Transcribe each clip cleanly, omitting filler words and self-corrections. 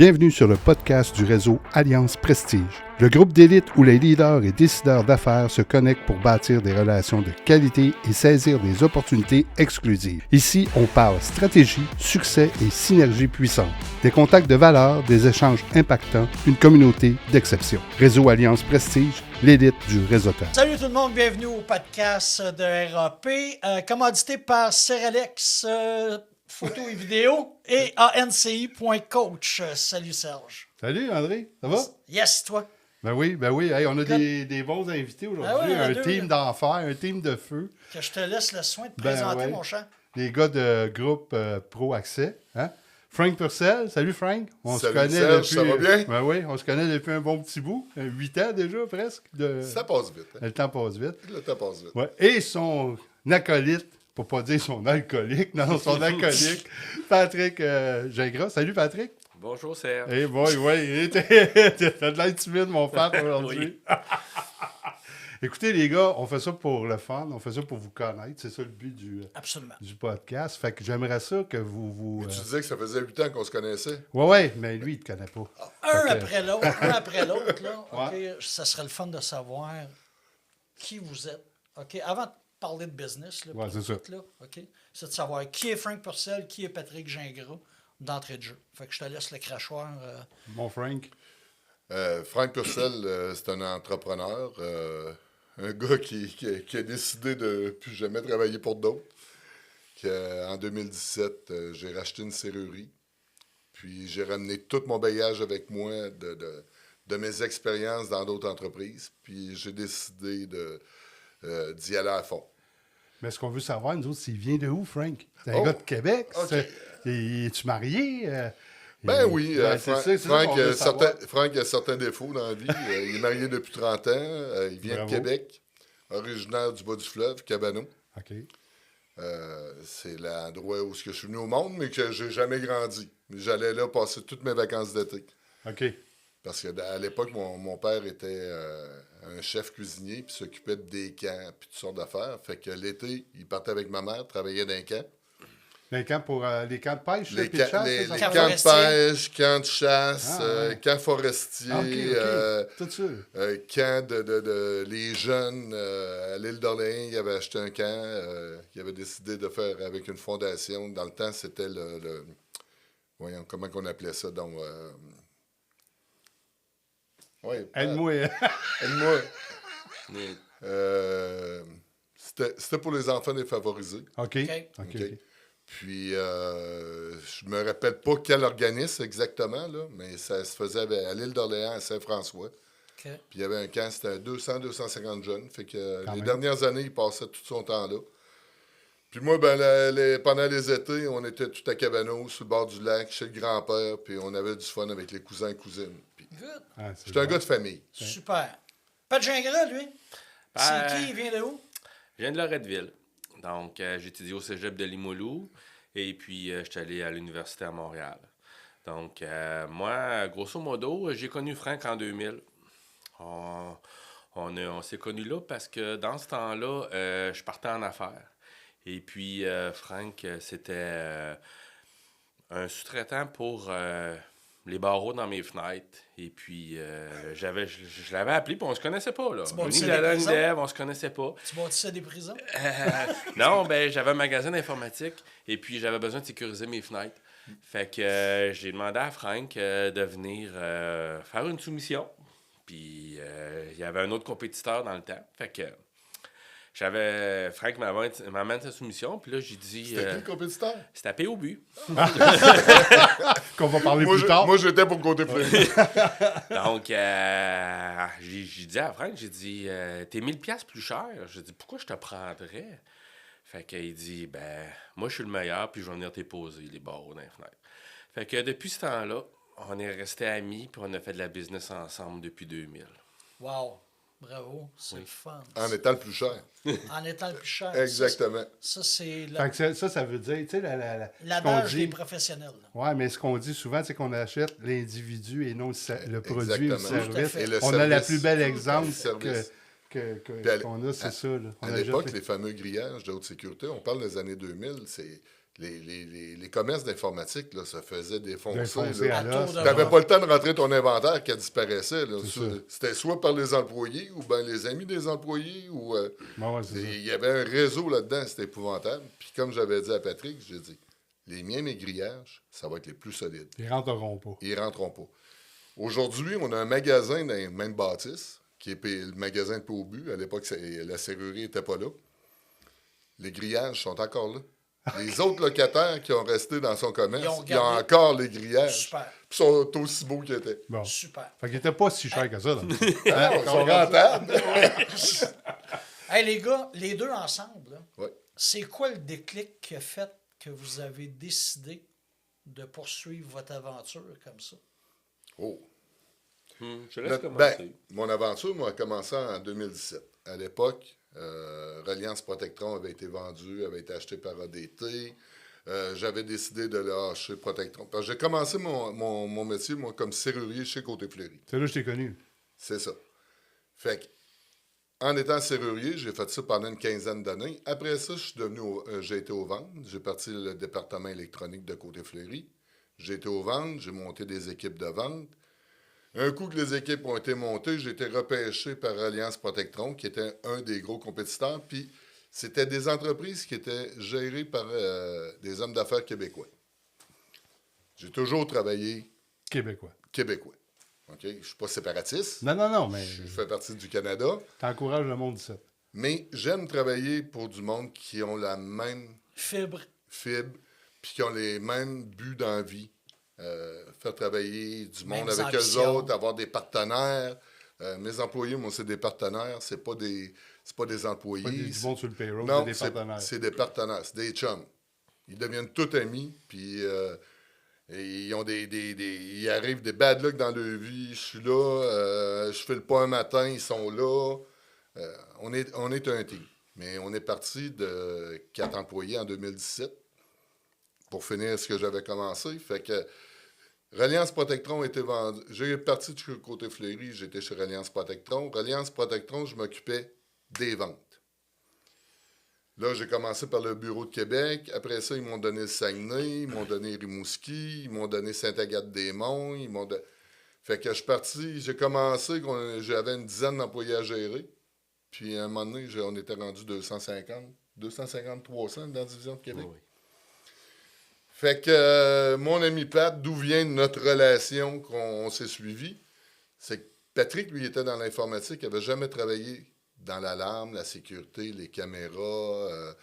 Bienvenue sur le podcast du réseau Alliance Prestige, le groupe d'élite où les leaders et décideurs d'affaires se connectent pour bâtir des relations de qualité et saisir des opportunités exclusives. Ici, on parle stratégie, succès et synergie puissante, des contacts de valeur, des échanges impactants, une communauté d'exception. Réseau Alliance Prestige, l'élite du réseautage. Salut tout le monde, bienvenue au podcast de RAP, commandité par Seralex, photo et vidéo, et anci.coach. Salut Serge. Salut André, ça va? Yes, toi? Ben oui. Hey, on a des bons invités aujourd'hui, un team d'enfer, un team de feu. Que je te laisse le soin de présenter, mon chat. Les gars de groupe Pro Accès, hein? Frank Purcell, salut Frank. On salut se connaît Serge, depuis, ça va bien? Ben oui, on se connaît depuis un bon petit bout, 8 ans déjà presque. Ça passe vite. Hein? Le temps passe vite. Le temps passe vite. Ouais. Et son acolyte, pour pas dire son alcoolique, non, son acolyte, Patrick Gingras. Salut Patrick. Bonjour Serge. Eh boy, ouais, t'as de l'air timide mon frère aujourd'hui. Oui. Écoutez les gars, on fait ça pour le fun, on fait ça pour vous connaître, c'est ça le but Absolument. du podcast. Fait que j'aimerais ça que vous... Tu disais que ça faisait 8 ans qu'on se connaissait. Ouais, mais lui, il te connaît pas. Un après l'autre, là, Ouais. OK, ça serait le fun de savoir qui vous êtes. OK, avant de parler de business, là, Ouais, puis c'est tout, là, OK, c'est de savoir qui est Frank Purcell, qui est Patrick Gingras d'entrée de jeu. Fait que je te laisse le crachoir. Mon Frank. Frank Purcell, c'est un entrepreneur, un gars qui a décidé de ne plus jamais travailler pour d'autres. En 2017, j'ai racheté une serrurerie. Puis j'ai ramené tout mon bagage avec moi de mes expériences dans d'autres entreprises. Puis j'ai décidé d'y aller à fond. Mais ce qu'on veut savoir, nous autres, c'est il vient de où, Frank? C'est un Oh, gars de Québec? OK. Es-tu marié? Ben oui, Frank, Frank a certains défauts dans la vie. Il est marié depuis 30 ans. Il vient Bravo. de Québec, originaire du bas du fleuve, Cabano. OK. C'est l'endroit où je suis venu au monde, mais que j'ai jamais grandi. J'allais là passer toutes mes vacances d'été. OK. Parce qu'à l'époque, mon père était un chef cuisinier, puis s'occupait des camps, puis toutes sortes d'affaires. Fait que l'été, il partait avec ma mère, travaillait dans un camp. Les camps pour les camps de pêche, Les puis de chasse, camps c'est ça? camps de forestiers. pêche, camps de chasse, Ouais. camps forestiers, OK. Tout ça. camp de les jeunes à l'île d'Orléans. Il avait acheté un camp. Il avait décidé de faire avec une fondation. Dans le temps, c'était voyons, comment on appelait ça? Donc, Aide-moi. aide-moi. C'était pour les enfants défavorisés. OK. OK. Puis, je me rappelle pas quel organisme exactement, là, mais ça se faisait à l'île d'Orléans, à Saint-François. OK. Puis, il y avait un camp, c'était 200-250 jeunes. Fait que Quand les même. dernières années, il passait tout son temps là. Puis moi, pendant les étés, on était tout à Cabano, sur le bord du lac, chez le grand-père, puis on avait du fun avec les cousins et cousines. Puis, Good. Ah, c'est j'étais un bon. gars de famille. Super. Pat Gingras, lui? C'est qui? Il vient de où? Je viens de Loretteville. Donc, j'ai étudié au cégep de Limoilou. Et puis, je suis allé à l'université à Montréal. Donc, moi, grosso modo, j'ai connu Frank en 2000. On s'est connus là parce que dans ce temps-là, je partais en affaires. Et puis, Frank, c'était un sous-traitant pour les barreaux dans mes fenêtres. Et puis, je l'avais appelé, puis on se connaissait pas, là. Tu bâtissais Ni des la prisons? Dev, on se connaissait pas. Tu bâtissais des prisons? Non, ben j'avais un magasin d'informatique et puis j'avais besoin de sécuriser mes fenêtres. Fait que j'ai demandé à Frank de venir faire une soumission. Puis il y avait un autre compétiteur dans le temps. Fait que Frank m'amène sa soumission. Puis là, j'ai dit... C'était qui le compétiteur? C'était à P.O.B. Qu'on va parler Moi, plus tard. moi, j'étais pour le côté plus. Donc, j'ai dit à Frank, j'ai dit, t'es 1000$ plus cher. J'ai dit, pourquoi je te prendrais? Fait qu'il dit, ben, moi, je suis le meilleur, puis je vais venir t'époser les barreaux dans les fenêtres. Fait que depuis ce temps-là, on est restés amis, puis on a fait de la business ensemble depuis 2000. Wow. Bravo. C'est le fun. En étant le plus cher. En étant le plus cher. Exactement. Ça, c'est Fait que ça veut dire, tu sais, ce qu'on l'adage des dit. professionnels. là. Ouais, mais ce qu'on dit souvent, c'est qu'on achète l'individu et non le produit ou le Exactement. Tout à service. fait. Et le On a la service. plus belle Le exemple service. qu'on a, c'est ça. Là. On À a l'époque, juste- les fameux grillages de haute sécurité, on parle des années 2000, les commerces d'informatique, là, ça faisait défoncer. Défoncer là. à À l'os. tour de Tu n'avais bras. pas le temps de rentrer ton inventaire qui disparaissait. Là. C'est ça. C'était soit par les employés ou bien les amis des employés. Ou Ouais, c'est ça. il y avait un réseau là-dedans, c'était épouvantable. Puis comme j'avais dit à Patrick, j'ai dit, les miens, mes grillages, ça va être les plus solides. Ils rentreront pas. Ils ne rentreront pas. Aujourd'hui, on a un magasin dans les mêmes bâtisses, qui est le magasin de Paubu. À l'époque, la serrurerie n'était pas là. Les grillages sont encore là. Les autres locataires qui ont resté dans son commerce, Ils ont ils ont gardé. encore les grillages. Super. Puis sont aussi beaux qu'ils étaient. Bon. Super. Fait qu'il était pas si cher que ça. Dans le fond. Ah, ils sont rentables. Hey, les gars, les deux ensemble, là, Ouais. c'est quoi le déclic qui a fait que vous avez décidé de poursuivre votre aventure comme ça? Oh. Je te laisse commencer. Ben, mon aventure, moi, a commencé en 2017. À l'époque, Reliance Protectron avait été vendu, avait été acheté par ADT. J'avais décidé de lâcher Protectron. Parce que j'ai commencé mon métier, moi, comme serrurier chez Côté Fleury. C'est là que je t'ai connu. C'est ça. Fait que, en étant serrurier, j'ai fait ça pendant une quinzaine d'années. Après ça, j'ai été aux ventes. J'ai parti le département électronique de Côté Fleury. J'ai été aux ventes, j'ai monté des équipes de vente. Un coup que les équipes ont été montées, j'ai été repêché par Alliance Protectron, qui était un des gros compétiteurs. Puis, c'était des entreprises qui étaient gérées par des hommes d'affaires québécois. J'ai toujours travaillé Québécois. québécois. OK? Je ne suis pas séparatiste. Non, mais Je fais partie du Canada. t'encourages le monde d'ici. Mais j'aime travailler pour du monde qui ont la même Fibre. fibre puis qui ont les mêmes buts dans la vie. Faire travailler du monde Mêmes avec eux ambitions. autres, avoir des partenaires. Mes employés, moi, c'est des partenaires. C'est pas des employés. Pas du monde sur le payroll, Non, c'est des partenaires. c'est des partenaires. C'est des chums. Ils deviennent tous amis. Puis ils ont ils arrivent des bad luck dans leur vie. Je suis là. Je fais le pas un matin. Ils sont là. On est un team. Mais on est parti de 4 employés en 2017 pour finir ce que j'avais commencé. Fait que Reliance Protectron était vendu. J'ai parti du Côté Fleury, j'étais chez Reliance Protectron. Reliance Protectron, je m'occupais des ventes. Là, j'ai commencé par le bureau de Québec. Après ça, ils m'ont donné le Saguenay, ils m'ont donné Rimouski, ils m'ont donné Sainte-Agathe-des-Monts. Fait que je suis parti, j'ai commencé, j'avais une dizaine d'employés à gérer. Puis à un moment donné, on était rendu 250, 300 dans la division de Québec. Oui. Fait que mon ami Pat, d'où vient notre relation qu'on s'est suivi, c'est que Patrick, lui, était dans l'informatique, il n'avait jamais travaillé dans l'alarme, la sécurité, les caméras.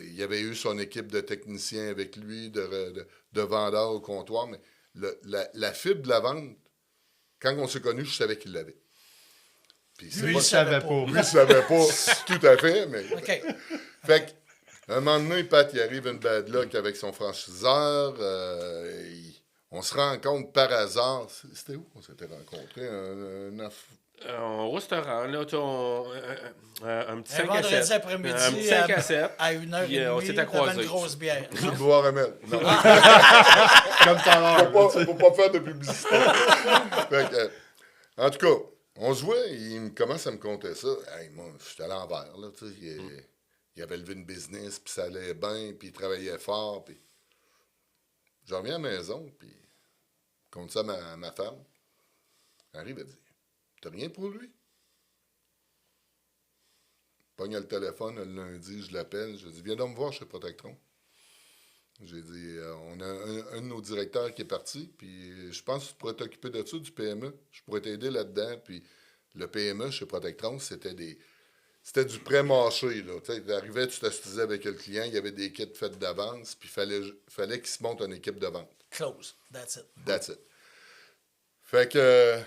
Il avait eu son équipe de techniciens avec lui, de vendeurs au comptoir, mais la fibre de la vente, quand on s'est connus, je savais qu'il l'avait. Puis c'est Lui, pas- il savait pas. lui, il savait pas tout à fait, mais... OK. Fait que, un moment donné, Pat, il arrive une bad luck avec son franchiseur. On se rencontre par hasard. C'était où on s'était rencontrés? Au restaurant, là, tu sais, un petit Un 5 à vendredi 7. après-midi, Un petit 5 à 7. à 1h30, Puis, on s'était t'avais croisés. une grosse bière. Du boire Amel. Non, Comme tout à l'heure. faut pas faire de publicité. Fait que, en tout cas, on se voit, il commence à me conter ça. Hey, moi, j'étais à l'envers, là, tu sais. Il avait levé une business, puis ça allait bien, puis il travaillait fort, puis... Je reviens à la maison, puis je compte ça à ma femme. Elle arrive, elle dit, t'as rien pour lui? Pogne le téléphone, le lundi, je l'appelle, je dis, viens donc me voir chez Protectron. J'ai dit, on a un de nos directeurs qui est parti, puis je pense que tu pourrais t'occuper de ça, du PME. Je pourrais t'aider là-dedans, puis le PME chez Protectron, c'était du pré-marché, là. Tu sais, t'arrivais, tu t'assisais avec le client, il y avait des kits faits d'avance, puis fallait qu'il se monte une équipe de vente. Close. That's it. That's it. Fait que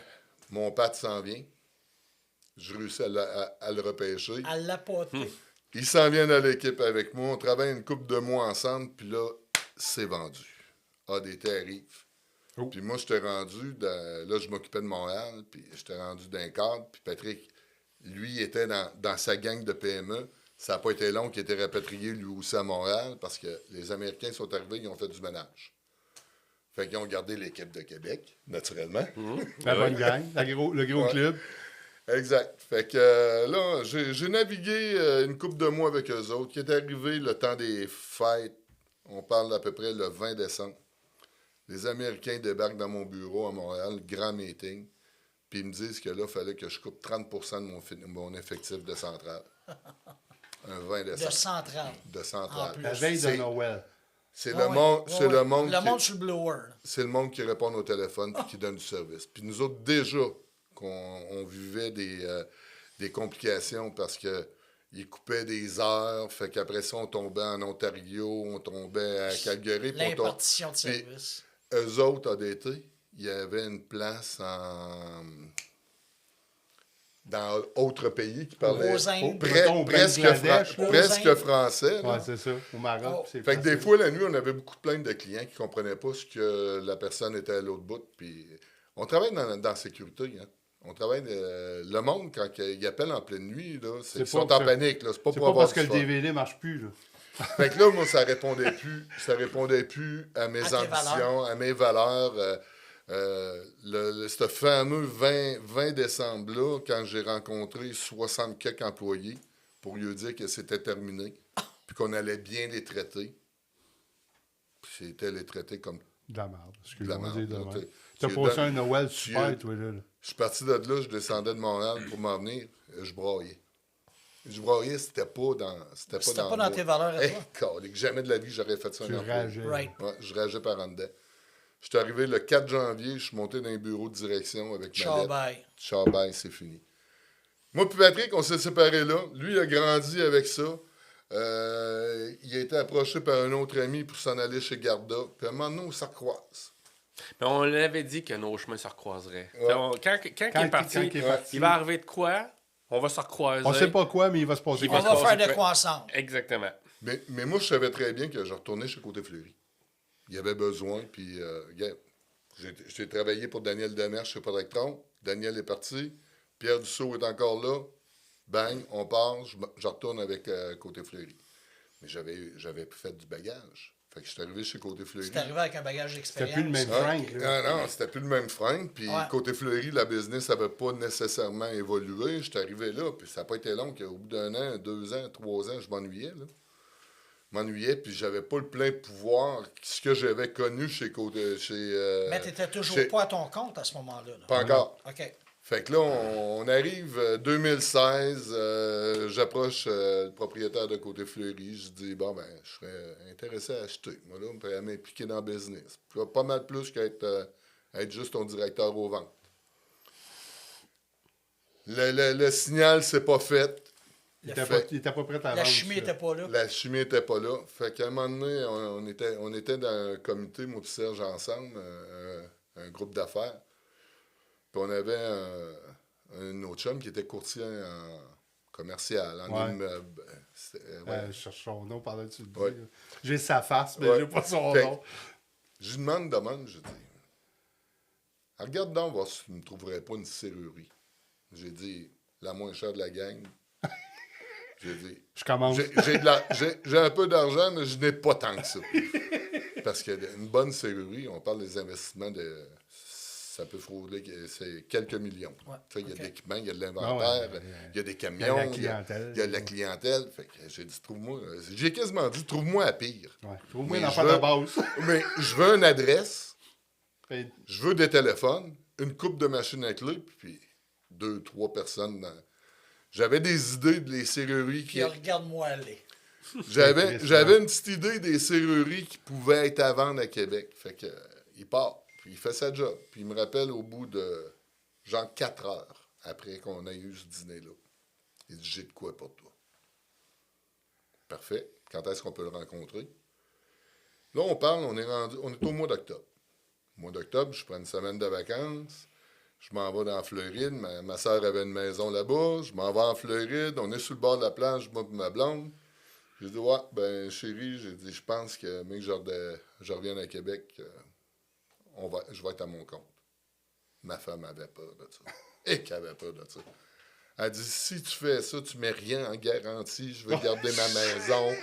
mon Pat s'en vient. Je réussis à le repêcher. À l'apoter. Il s'en vient dans l'équipe avec moi. On travaille une couple de mois ensemble, puis là, c'est vendu. ADT arrive. Oh. Puis moi, j'étais rendu, là, je m'occupais de Montréal, puis j'étais rendu d'un cadre, puis Patrick, lui, était dans sa gang de PME. Ça n'a pas été long qu'il était rapatrié, lui aussi, à Montréal, parce que les Américains sont arrivés, ils ont fait du ménage. Fait qu'ils ont gardé l'équipe de Québec, naturellement. La bonne gang, le gros Ouais. club. Exact. Fait que là, j'ai navigué une couple de mois avec eux autres, qui est arrivé le temps des fêtes. On parle d'à peu près le 20 décembre. Les Américains débarquent dans mon bureau à Montréal, grand meeting, puis ils me disent que là, il fallait que je coupe 30 de mon effectif de centrale. Un 20 décembre. De 130. De centrale. En plus. La veille de Noël. C'est Ouais, le monde, ouais, c'est ouais. le monde Le qui- monde sur le blower. c'est le monde qui répond au téléphone et qui donne du service. Puis nous autres, déjà, on vivait des complications parce que ils coupaient des heures, fait qu'après ça, on tombait en Ontario, on tombait à Calgary. puis on tom- L'impartition de Puis service. eux autres, ADT, il y avait une place dans autre pays qui parlait Aux Indes. Mettons, au presque, Bangladesh, là. presque français. là. Ouais, c'est ça. Au Maroc, Oh. c'est Fait que des facile. fois, la nuit, on avait beaucoup de plaintes de clients qui ne comprenaient pas ce que la personne était à l'autre bout. Puis on travaille dans la sécurité. Hein. On travaille. Le monde, quand il appelle en pleine nuit, là, C'est ils sont pas en que- panique. Là. C'est pas C'est pour pas avoir parce que du le fun. DVD marche plus, là. Fait que là, moi, ça répondait plus à mes À tes ambitions, à mes valeurs. Ce fameux 20 décembre-là, quand j'ai rencontré 60 quelques employés pour lui dire que c'était terminé, puis qu'on allait bien les traiter. Puis c'était les traiter comme De la merde. de la Excuse-moi. merde. dire de là, même. t'sais. T'as Tu passé donnes- un Noël tu- super, toi, là. Je suis parti de là, je descendais de Montréal pour m'en venir, je braillais. Je braillais, c'était pas dans C'était pas le dans mois. tes valeurs à Hey, toi. calique, jamais de la vie j'aurais fait ça Tu un employé. rageais. Right. Ouais, je rageais par en dedans. Je suis arrivé le 4 janvier, je suis monté dans les bureaux de direction avec ma Ciao, lettre. bye. Ciao, bye, c'est fini. Moi puis Patrick, on s'est séparés là. Lui, il a grandi avec ça. Il a été approché par un autre ami pour s'en aller chez Garda. Puis à un moment donné, on se recroise. Mais on l'avait dit que nos chemins se recroiseraient. Ouais. Quand il est parti, quand il est parti. il va arriver de quoi? On va se recroiser. On sait pas quoi, mais il va se passer Il On quelque va va chose. se faire passer de quoi? quoi ensemble. Exactement. Mais moi, je savais très bien que je retournais chez Côté Fleury. Il y avait besoin, puis regarde, j'ai travaillé pour Daniel Demers chez Productron. Daniel est parti. Pierre Dussault est encore là. Bang, on part, je retourne avec Côté Fleury. Mais j'avais fait du bagage. Fait que je suis arrivé chez Côté Fleury. C'est arrivé avec un bagage C'était d'expérience. plus le même Frank, là. Ah non, c'était plus le même Frank. Puis Ouais. Côté Fleury, la business n'avait pas nécessairement évolué. J'étais arrivé là, puis ça n'a pas été long qu'au bout d'un an, 2 ans, 3 ans, je m'ennuyais. Là. Je m'ennuyais, puis j'avais pas le plein pouvoir, ce que j'avais connu chez Côté. Mais tu n'étais toujours chez- pas à ton compte à ce moment-là. là. Pas encore. OK. Fait que là, on arrive 2016, j'approche le propriétaire de Côté Fleury, je dis, bon, ben, je serais intéressé à acheter, moi, là, à m'impliquer dans le business. Puis, pas mal plus qu'être être juste ton directeur aux ventes. Le signal, c'est pas fait. Il était pas prêt à La vendre chimie ça. n'était pas là. La chimie n'était pas là. Fait qu'à un moment donné, on était dans un comité, moi et Serge, ensemble, un groupe d'affaires. Puis on avait un autre chum qui était courtier en commercial, en Ouais. immeuble. Ouais. Je cherche son nom pendant que tu le dis. Ouais. là. J'ai sa face, mais Ouais. j'ai pas son Fait- nom. Je lui demande, je dis, regarde donc, voir si tu ne me trouverais pas une serrurerie. J'ai dit, la moins chère de la gang. J'ai dit, Je commence. j'ai un peu d'argent, mais je n'ai pas tant que ça. Parce qu'une bonne serrurerie, on parle des investissements de. Ça peut frauder c'est quelques millions. Ouais, Tu sais, il y a ok. de l'équipement, il y a de l'inventaire, il y a des Il y a camions, la il y a clientèle. il y a de la clientèle. Fait que j'ai dit, trouve-moi. J'ai quasiment dit, trouve-moi à pire. Ouais. Trouve-moi Mais une je affaire veux- de base. Mais je veux une adresse, Fait- je veux des téléphones, une coupe de machines à clés, puis 2, 3 personnes dans. J'avais des idées des serrureries qui. Puis regarde-moi aller. J'avais une petite idée des serrureries qui pouvaient être à vendre à Québec. Fait que il part, puis il fait sa job. Puis il me rappelle au bout de genre 4 heures après qu'on ait eu ce dîner-là. Il dit, j'ai de quoi pour toi. Parfait. Quand est-ce qu'on peut le rencontrer? Là, on parle, on est au mois d'octobre. Au mois d'octobre, je prends une semaine de vacances. Je m'en vais dans la Floride. Ma soeur avait une maison là-bas. Je m'en vais en Floride. On est sur le bord de la plage, moi et ma blonde. J'ai dit, ouais, ben chérie, j'ai dit, je pense que, mais que je revienne à Québec, je vais être à mon compte. Ma femme avait peur de ça. Et qu'elle avait peur de ça. Elle dit, si tu fais ça, tu mets rien en garantie, je vais garder ma maison.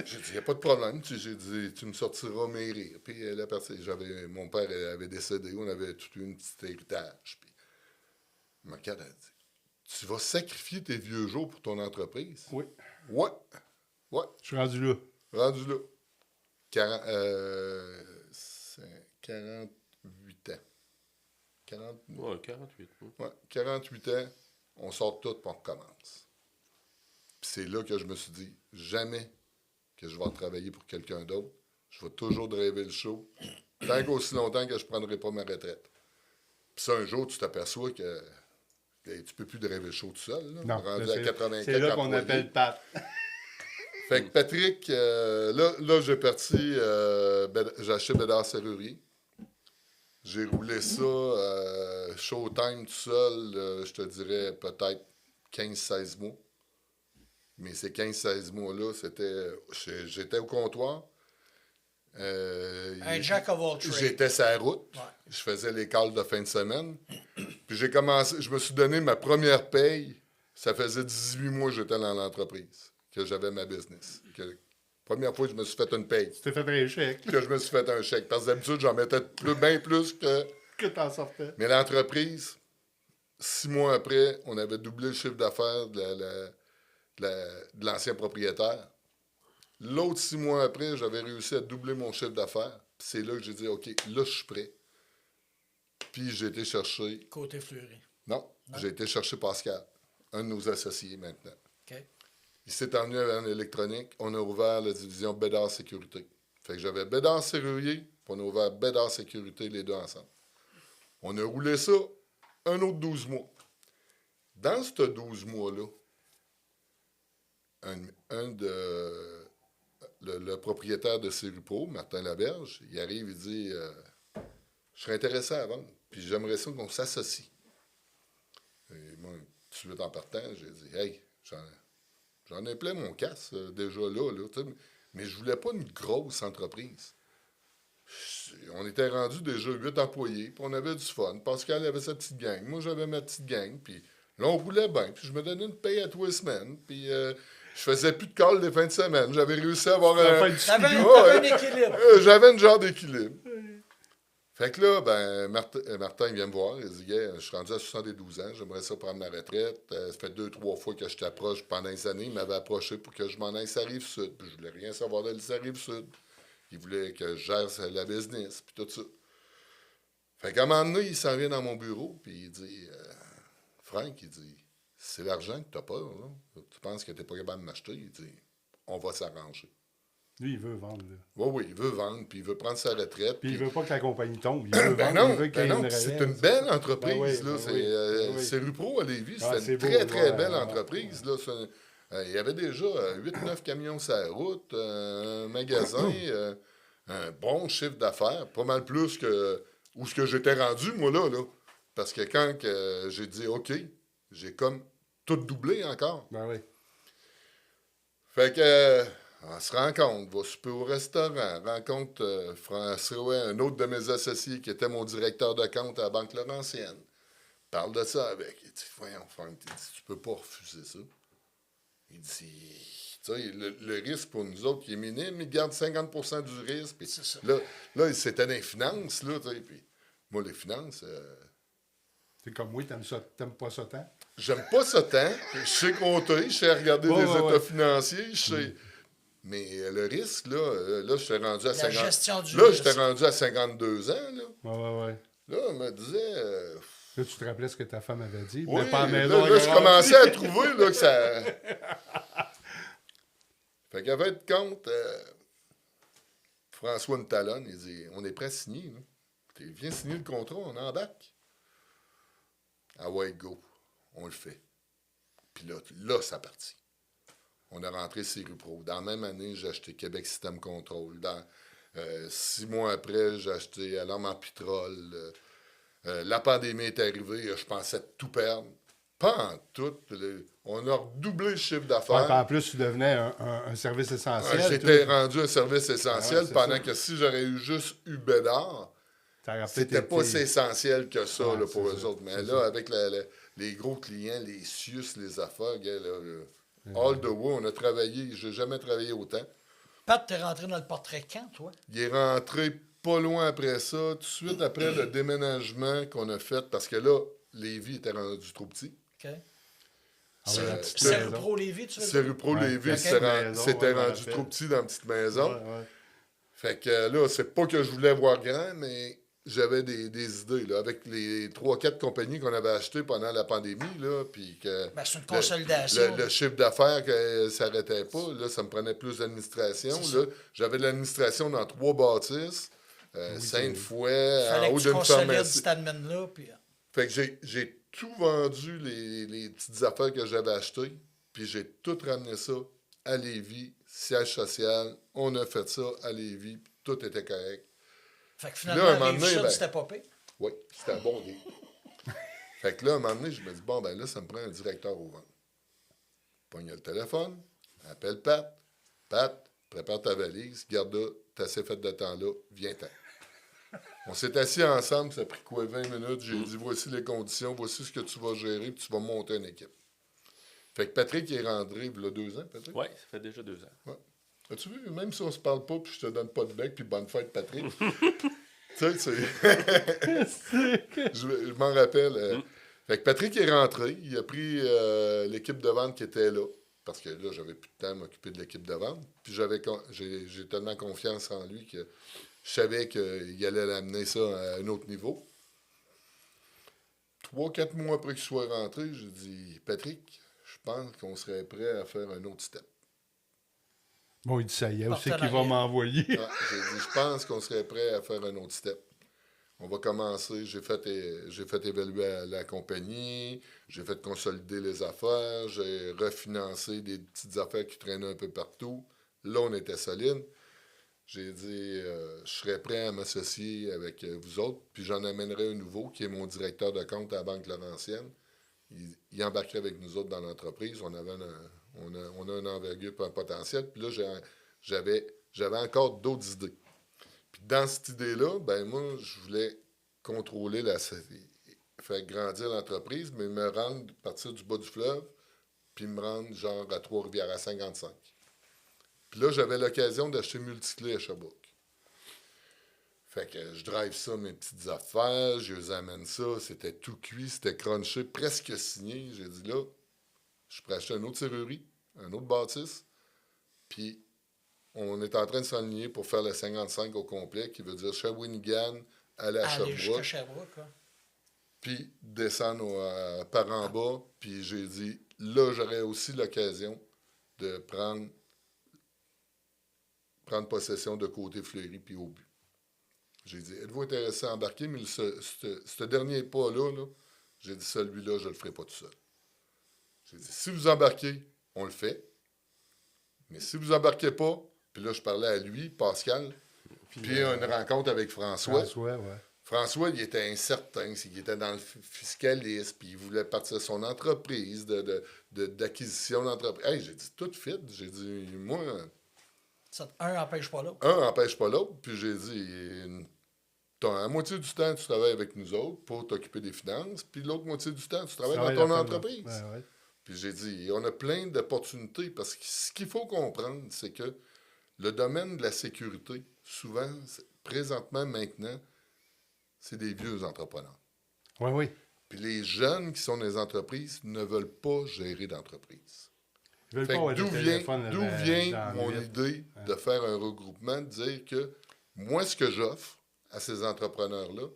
J'ai dit, il n'y a pas de problème. J'ai dit, tu me sortiras mes rires. Puis elle est partie. Mon père avait décédé, on avait tout eu un petit héritage. Puis ma carte a dit, tu vas sacrifier tes vieux jours pour ton entreprise? Oui. Ouais. Ouais. Je suis rendu là. Rendu là. 48 ans. 40, Ouais, 48. ouais, 48 ans, on sort tout pour on recommence. Puis c'est là que je me suis dit, jamais que je vais travailler pour quelqu'un d'autre. Je vais toujours driver le show, tant qu'aussi longtemps que je ne prendrai pas ma retraite. Puis ça, un jour, tu t'aperçois que tu ne peux plus driver le show tout seul. Là. Non, Rendu là, à 84 c'est là qu'on employés. appelle Pat. Fait que Patrick, là j'ai parti, j'ai acheté Bédard Serrurier. J'ai roulé ça, Showtime tout seul, je te dirais peut-être 15-16 mois. Mais ces 15-16 mois-là, j'étais au comptoir. Un jack of all trades. J'étais sur la route. Ouais. Je faisais les calls de fin de semaine. Puis je me suis donné ma première paye. Ça faisait 18 mois que j'étais dans l'entreprise, que j'avais ma business. Première fois que je me suis fait une paye. Tu t'es fait un chèque. Que je me suis fait un chèque. Parce que d'habitude, j'en mettais bien plus que... Que t'en sortais. Mais l'entreprise, 6 mois après, on avait doublé le chiffre d'affaires de l'ancien propriétaire. L'autre 6 mois après, j'avais réussi à doubler mon chiffre d'affaires. Puis c'est là que j'ai dit, OK, là, je suis prêt. Puis j'ai été chercher... Côté Fleury. Non, j'ai été chercher Pascal, un de nos associés maintenant. OK. Il s'est emmené en électronique. On a ouvert la division Bédard Sécurité. Fait que j'avais Bédard Serrurier, puis on a ouvert Bédard Sécurité, les deux ensemble. On a roulé ça un autre 12 mois. Dans ces 12 mois-là, le propriétaire de Cérupro, Martin Laberge, il arrive, il dit je serais intéressé à vendre, puis j'aimerais ça qu'on s'associe. Et moi, tout de suite en partant, j'ai dit hey, j'en ai plein mon casse déjà là mais je voulais pas une grosse entreprise. On était rendu déjà 8 employés, puis on avait du fun. Pascal avait sa petite gang, moi j'avais ma petite gang, puis là on roulait bien, puis je me donnais une paye à tous les semaines, puis je faisais plus de calls les fins de semaine. J'avais réussi à avoir T'avais un équilibre. j'avais un genre d'équilibre. Fait que là, ben, Martin il vient me voir, il dit gars, je suis rendu à 72 ans, j'aimerais ça prendre ma retraite. Ça fait 2-3 fois que je t'approche pendant les années. Il m'avait approché pour que je m'en aille sur la Rive-Sud. Puis je voulais rien savoir de la Rive-Sud. Il voulait que je gère la business, puis tout ça. Fait qu'à un moment donné, il s'en vient dans mon bureau, puis il dit Frank, il dit c'est l'argent que t'as peur, là. Tu penses que t'es pas capable de m'acheter? Il dit on va s'arranger. Lui, il veut vendre. Là. Oui, il veut vendre, puis il veut prendre sa retraite. Puis il veut pas que la compagnie tombe. Il veut vendre, non, il veut qu'il y ait une c'est relève, une belle entreprise. Ben oui, là. oui. C'est Rupro à Lévis. Ah, c'est une beau, très ouais, belle ouais, entreprise. Là. Il y avait déjà 8-9 camions sur la route, un magasin, un bon chiffre d'affaires, pas mal plus que où ce que j'étais rendu, moi, là. Parce que quand j'ai dit OK, j'ai comme tout doublé encore. Ben oui. Fait que... on se rencontre, va souper au restaurant, rencontre François, un autre de mes associés qui était mon directeur de compte à la Banque Laurentienne. Parle de ça avec. Il dit, voyons, Franck, tu peux pas refuser ça. Il dit, tu sais, le risque pour nous autres, il est minime, il garde 50% du risque. Puis C'est ça. là, c'était dans les finances, là, tu sais. Puis moi, les finances... C'est comme moi, t'aimes pas ça tant? J'aime pas ça tant. Je sais compter, je sais regarder les états financiers, je sais... Mais le risque, là, j'étais rendu à 50... gestion du Là, risque. j'étais rendu à 52 ans, là. Ouais. Là, on me disait... Là, tu te rappelais ce que ta femme avait dit? oui, Mais pas à la maison, là, je commençais à trouver là, que ça... Fait qu'à fin de compte, François me talonne, il dit, on est prêt à signer, là. Viens signer le contrat, on embarque. Ah ouais, go. On le fait. Puis là, ça partit. On a rentré Cérupro. Dans la même année, j'ai acheté Québec Système Contrôle. 6 mois après, j'ai acheté Alarme en Pitrole. La pandémie est arrivée, je pensais tout perdre. Pas en tout. On a redoublé le chiffre d'affaires. En plus, tu devenais un service essentiel. J'étais rendu un service essentiel pendant que si j'aurais juste eu Bédard, c'était pas si essentiel que ça là, pour eux autres. Mais là, avec les gros clients, les CIUS, les affaires, all the way, on a travaillé, j'ai jamais travaillé autant. Pat, t'es rentré dans le portrait quand, toi? Il est rentré pas loin après ça, tout de suite après le déménagement qu'on a fait, parce que là, Lévis était rendu trop petit. OK. C'est Rupro Lévis, tu veux dire? C'est Rupro Lévis, c'était rendu trop petit dans la petite maison. Ouais. Fait que là, c'est pas que je voulais voir grand, mais j'avais des idées. Là, avec les 3-4 compagnies qu'on avait achetées pendant la pandémie, là, puis que Ben, c'est une consolidation. le chiffre d'affaires ne s'arrêtait pas, là, ça me prenait plus d'administration. C'est Là, ça. j'avais de l'administration dans 3 bâtisses, Sainte-Foy, en Fallait haut que tu d'une consolides pharmacie. cet admin-là. Puis, Fait que j'ai tout vendu les petites affaires que j'avais achetées, puis j'ai tout ramené ça à Lévis, siège social. On a fait ça à Lévis, puis tout était correct. fait que Là, finalement, un moment donné, Rive-Sud, ben- c'était pas pire. Oui, c'était un bon deal. Fait que là, un moment donné, je me dis, bon, ben là, ça me prend un directeur au vent. Pogne le téléphone, appelle Pat. Pat, prépare ta valise, garde là, t'as assez fait de temps là, viens-t'en. On s'est assis ensemble, ça a pris quoi, 20 minutes. J'ai dit, voici les conditions, voici ce que tu vas gérer, puis tu vas monter une équipe. Fait que Patrick est rentré, il y a 2 ans, Patrick. Oui, ça fait déjà 2 ans. Ouais. As-tu vu, même si on se parle pas, puis je te donne pas de bec, puis bonne fête, Patrick. Tu sais, c'est. Je m'en rappelle. Fait que Patrick est rentré, il a pris l'équipe de vente qui était là. Parce que là, j'avais plus de temps à m'occuper de l'équipe de vente. Puis j'ai tellement confiance en lui que je savais qu'il allait l'amener ça à un autre niveau. 3-4 mois après qu'il soit rentré, j'ai dit, Patrick, je pense qu'on serait prêt à faire un autre step. Bon, il dit ça y est, où c'est qu'il va Partenariat. m'envoyer? Ouais, j'ai dit, je pense qu'on serait prêt à faire un autre step. On va commencer. J'ai fait évaluer la compagnie, j'ai fait consolider les affaires, j'ai refinancé des petites affaires qui traînaient un peu partout. Là, on était solide. J'ai dit, je serais prêt à m'associer avec vous autres, puis j'en amènerai un nouveau, qui est mon directeur de compte à la Banque Laurentienne. Il embarquerait avec nous autres dans l'entreprise. On a une envergure et un potentiel. Puis là, j'avais encore d'autres idées. Puis dans cette idée-là, ben moi, je voulais contrôler faire grandir l'entreprise, mais me rendre, partir du bas du fleuve, puis me rendre genre à Trois-Rivières, à 55. Puis là, j'avais l'occasion d'acheter Multiclé à Sherbrooke. Fait que je drive ça, mes petites affaires, je les amène ça, c'était tout cuit, c'était crunché, presque signé. J'ai dit là, je pourrais acheter une autre serrurerie, un autre bâtisse, puis on est en train de s'enligner pour faire le 55 au complet, qui veut dire Shawinigan à la Aller jusqu'à Sherbrooke, Sherbrooke. Hein. puis descendre par en bas. Puis j'ai dit, là, j'aurais aussi l'occasion de prendre possession de côté Fleury puis au but. J'ai dit, êtes-vous intéressé à embarquer? Mais ce dernier pas-là, j'ai dit, celui-là, je ne le ferai pas tout seul. J'ai dit, si vous embarquez, on le fait. Mais si vous embarquez pas, puis là, je parlais à lui, Pascal, puis une rencontre avec François. François, il était incertain, il était dans le fiscalisme, puis il voulait partir de son entreprise, d'acquisition d'entreprise. Hey, j'ai dit, tout fit. J'ai dit, moi, Un n'empêche pas l'autre. un n'empêche pas l'autre. Puis j'ai dit, la moitié du temps, tu travailles avec nous autres pour t'occuper des finances, puis l'autre moitié du temps, tu travailles dans ton entreprise. Ouais. Puis j'ai dit, on a plein d'opportunités, parce que ce qu'il faut comprendre, c'est que le domaine de la sécurité, souvent, présentement, maintenant, c'est des vieux entrepreneurs. Oui. Puis les jeunes qui sont dans les entreprises ne veulent pas gérer d'entreprise. Ils veulent Fait pas avoir que de téléphone d'où dans vient le mon vide. idée de faire un regroupement, de dire que moi, ce que j'offre à ces entrepreneurs-là,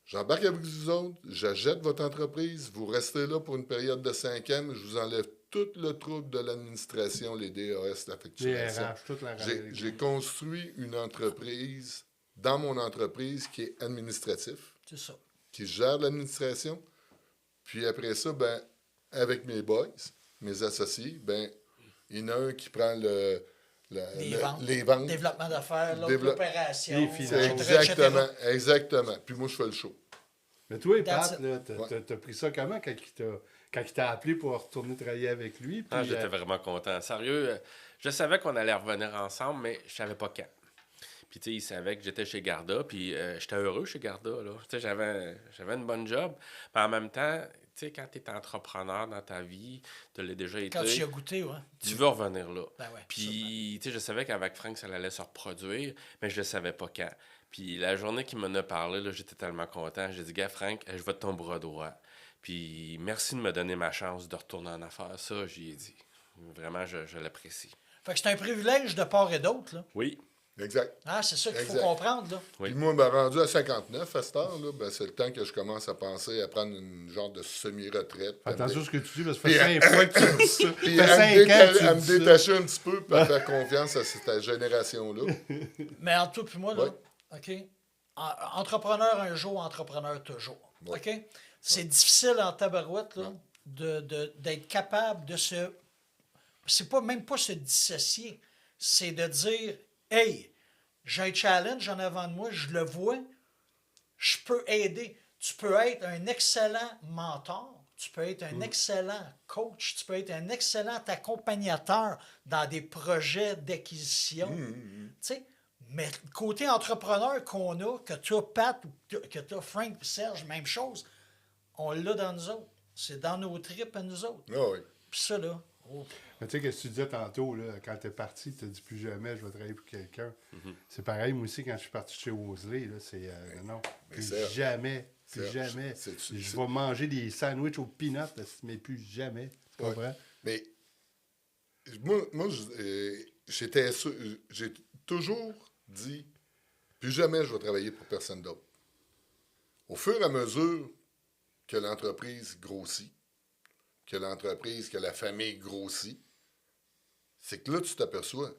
j'embarque avec vous autres, j'achète votre entreprise, vous restez là pour une période de 5 ans, je vous enlève tout le trouble de l'administration, les DAS, la Les facturation. RH, toute la J'ai construit une entreprise, dans mon entreprise, qui est administratif, C'est ça. qui gère l'administration. Puis après ça, ben, avec mes boys, mes associés, ben, il y en a un qui prend les ventes. Développement d'affaires, l'autre l'opération. Les finances. Exactement. Puis moi, je fais le show. Mais toi, That's Pat, là, t'as pris ça comment quand il t'a appelé pour retourner travailler avec lui? Puis, J'étais vraiment content. Sérieux, je savais qu'on allait revenir ensemble, mais je savais pas quand. Puis, tu sais, il savait que j'étais chez Garda, puis j'étais heureux chez Garda, là. Tu sais, j'avais une bonne job. Mais en même temps, tu sais, quand tu es entrepreneur dans ta vie, tu l'as déjà été. Quand tu y as goûté, ouais. Tu veux revenir là. Ben ouais, Puis, tu sais, je savais qu'avec Frank, ça allait se reproduire, mais je ne savais pas quand. Puis, la journée qu'il m'en a parlé, là, j'étais tellement content. J'ai dit, gars, Frank, je vais être ton bras droit. Puis, merci de me donner ma chance de retourner en affaires. Ça, j'y ai dit. Vraiment, je l'apprécie. Fait que c'est un privilège de part et d'autre, là. Oui. Exact. Ah, c'est ça qu'il faut Exact. comprendre, là. Oui. Puis moi, ben, rendu à 59 à cette heure, là, ben, c'est le temps que je commence à penser à prendre une genre de semi-retraite. Fais attention à ce que tu dis, parce que Puis, ça fait 5 fois que tu dis ça. Puis Ça fait à 5 ans que à tu me dis ça. détacher un petit peu, puis à faire confiance à cette génération-là. Mais entre toi et moi, là, Ouais. OK? Entrepreneur un jour, entrepreneur toujours. Ouais. OK? C'est difficile en tabarouette, là, d'être capable de se... C'est pas même pas se dissocier. C'est de dire, hey, j'ai un challenge en avant de moi, je le vois, je peux aider. Tu peux être un excellent mentor, tu peux être un excellent coach, tu peux être un excellent accompagnateur dans des projets d'acquisition. Tu sais, mais côté entrepreneur qu'on a, que tu as Pat, ou que tu as Frank et Serge, même chose, on l'a dans nous autres. C'est dans nos tripes à nous autres. Ah oui. Puis ça, là, oh, Mais tu sais, qu'est-ce que tu disais tantôt, là, quand t'es parti, tu t'as dit plus jamais, je vais travailler pour quelqu'un. C'est pareil, moi aussi, quand je suis parti chez Wosley, là, c'est non, plus Serge, jamais, plus Serge, jamais. c'est- Je vais manger des sandwichs aux peanuts, là, mais plus jamais. Tu Ouais. comprends? Mais moi j'ai toujours dit, plus jamais je vais travailler pour personne d'autre. Au fur et à mesure que l'entreprise grossit, que la famille grossit, c'est que là, tu t'aperçois,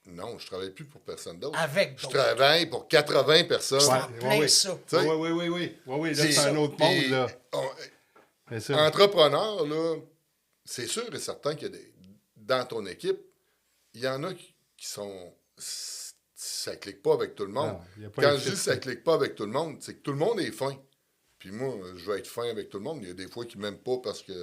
non, je ne travaille plus pour personne d'autre. avec Je d'autres. travaille pour 80 personnes. C'est en plein ça. Tu sais, Oui, là, c'est c'est un autre puis, monde, là. on- C'est ça. Entrepreneur, là, c'est sûr et certain qu'il y a dans ton équipe, il y en a qui sont... Ça ne clique pas avec tout le monde. Non, il y a pas Quand un je dis fit, ça ne c'est- clique pas avec tout le monde, c'est que tout le monde est fin. Puis moi, je vais être fin avec tout le monde. Il y a des fois qui ne m'aiment pas parce qu'à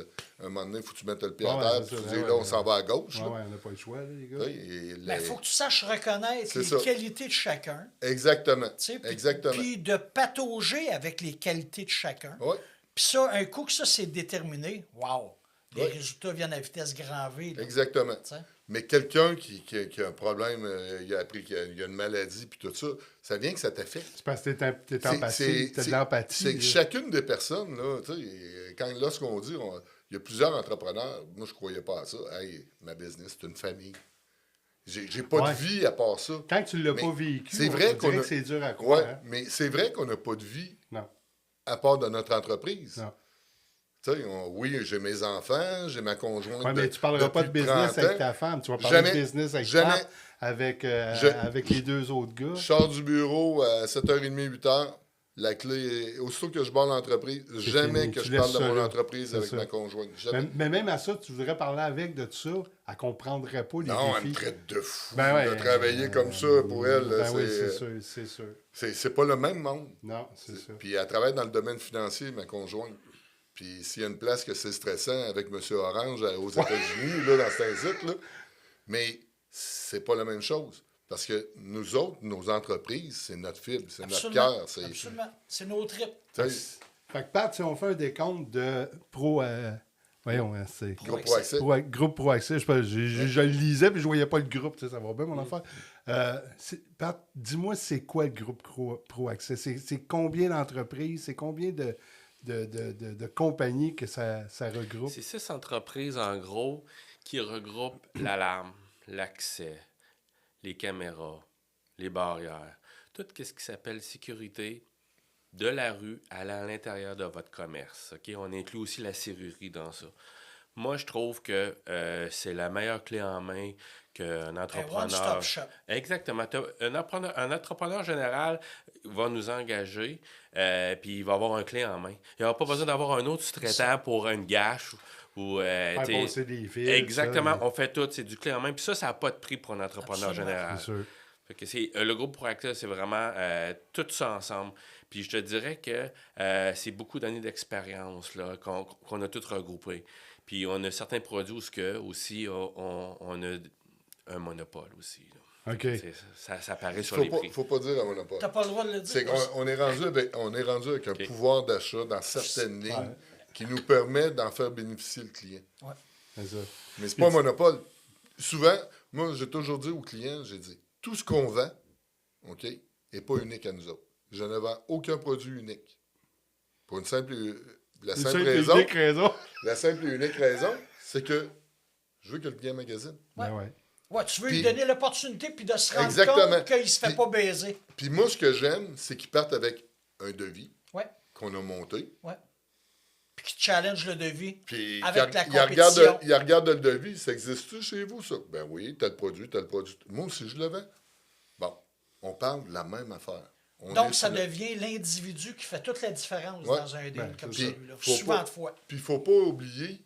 un moment donné, il faut que tu mettes le pied à Ouais, terre. c'est Puis ça, tu dis, ouais, là, on ouais. s'en va à gauche. Ouais, là. ouais, on n'a pas le choix, là, les gars. Oui, et Mais il faut que tu saches reconnaître C'est les ça. qualités de chacun. Exactement. Tu sais, Exactement. Puis de patauger avec les qualités de chacun. Oui, Puis ça, un coup que ça c'est déterminé, wow, les Ouais. résultats viennent à vitesse grand V. là. exactement. Tu sais. Mais quelqu'un qui a un problème, il a appris qu'il y a une maladie, puis tout ça, ça vient que ça t'affecte. C'est parce que t'es C'est- empathique, t'as de l'empathie. C'est que là. chacune des personnes, là, tu sais, lorsqu'on dit, il y a plusieurs entrepreneurs, moi, je ne croyais pas à ça. Hey, ma business, c'est une famille. J'ai pas Ouais. de vie à part ça. Tant que tu ne l'as Mais pas vécu, c'est vrai on qu'on dirait a- que c'est dur à croire. Ouais, hein. mais c'est vrai qu'on n'a pas de vie Non, à part de notre entreprise. non. Tu sais, oui, j'ai mes enfants, j'ai ma conjointe. Ouais, mais tu ne parleras pas de depuis business 30 avec ans. ta femme. Tu vas parler Jamais. de business avec Jamais. Pat, Je- avec les deux autres gars. Je sors du bureau à 7h30, 8h. La clé est... Aussitôt que je barre l'entreprise, jamais fini. que Tu je parle laisses de ça mon là. entreprise C'est avec ça. ma conjointe. Jamais. Mais même à ça, tu voudrais parler avec de tout ça, elle ne comprendrait pas les Non, elle défis. me traite de fou Ben ouais, de travailler comme ça pour elle. Ben oui, c'est, c'est sûr, c'est sûr. c'est pas le même monde. Non, c'est ça. Puis elle travaille dans le domaine financier, ma conjointe. Puis s'il y a une place que c'est stressant avec M. Orange aux États-Unis, là, dans cet site, là, mais c'est pas la même chose. Parce que nous autres, nos entreprises, c'est notre fibre, c'est notre Absolument. cœur. C'est, Absolument. C'est nos tripes. tu sais, Fait que Pat, si on fait un décompte de voyons, c'est... gros pro accès. Groupe Pro Accès, je le lisais puis je voyais pas le groupe, tu sais, ça va bien mon affaire. Pat, dis-moi c'est quoi le groupe Pro Accès? C'est combien d'entreprises? C'est combien de compagnies que ça regroupe? C'est 6 entreprises, en gros, qui regroupent l'alarme, l'accès, les caméras, les barrières, tout ce qui s'appelle sécurité de la rue à l'intérieur de votre commerce. OK? On inclut aussi la serrurerie dans ça. Moi, je trouve que c'est la meilleure clé en main qu'un Un entrepreneur... one-stop shop. Exactement. Un entrepreneur général va nous engager, puis il va avoir un clé en main. Il n'aura pas besoin d'avoir un autre sous-traitant pour une gâche ou... Faire t'sais, passer des fils. exactement. ça, On fait tout. C'est du clé en main. Puis ça n'a pas de prix pour un entrepreneur Absolument. général. c'est sûr. Fait que le groupe Proactive, c'est vraiment tout ça ensemble. Puis je te dirais que c'est beaucoup d'années d'expérience là, qu'on a toutes regroupées. Puis on a certains produits où aussi on a un monopole aussi. Là. OK. Ça apparaît sur les prix. Faut pas dire à monopole. T'as pas le droit de le dire. C'est qu'on est rendu avec un OK. pouvoir d'achat dans certaines lignes Ouais. qui nous permet d'en faire bénéficier le client. C'est ça. Mais c'est pas un monopole. Souvent, moi, j'ai toujours dit aux clients, j'ai dit, tout ce qu'on vend, OK, n'est pas unique à nous autres. Je ne vends aucun produit unique. Pour la simple Unique raison. la simple et unique raison, c'est que je veux que le client magasine. Ben ouais. Ouais, tu veux Puis- lui donner l'opportunité puis de se rendre Exactement. compte qu'il ne se fait Puis- pas baiser. Puis moi, ce que j'aime, c'est qu'ils partent avec un devis Ouais, qu'on a monté. ouais. Puis qu'il challenge le devis Puis avec la il regarde, compétition. il regarde le devis. Ça existe-tu chez vous, ça? Ben oui, tel produit, tel produit. Moi aussi, je le vends. Bon, on parle de la même affaire. On est Donc, ça sur le- devient l'individu qui fait toute la différence Ouais. dans un deal comme Puis, celui-là. faut Souvent pas- de fois. Puis il ne faut pas oublier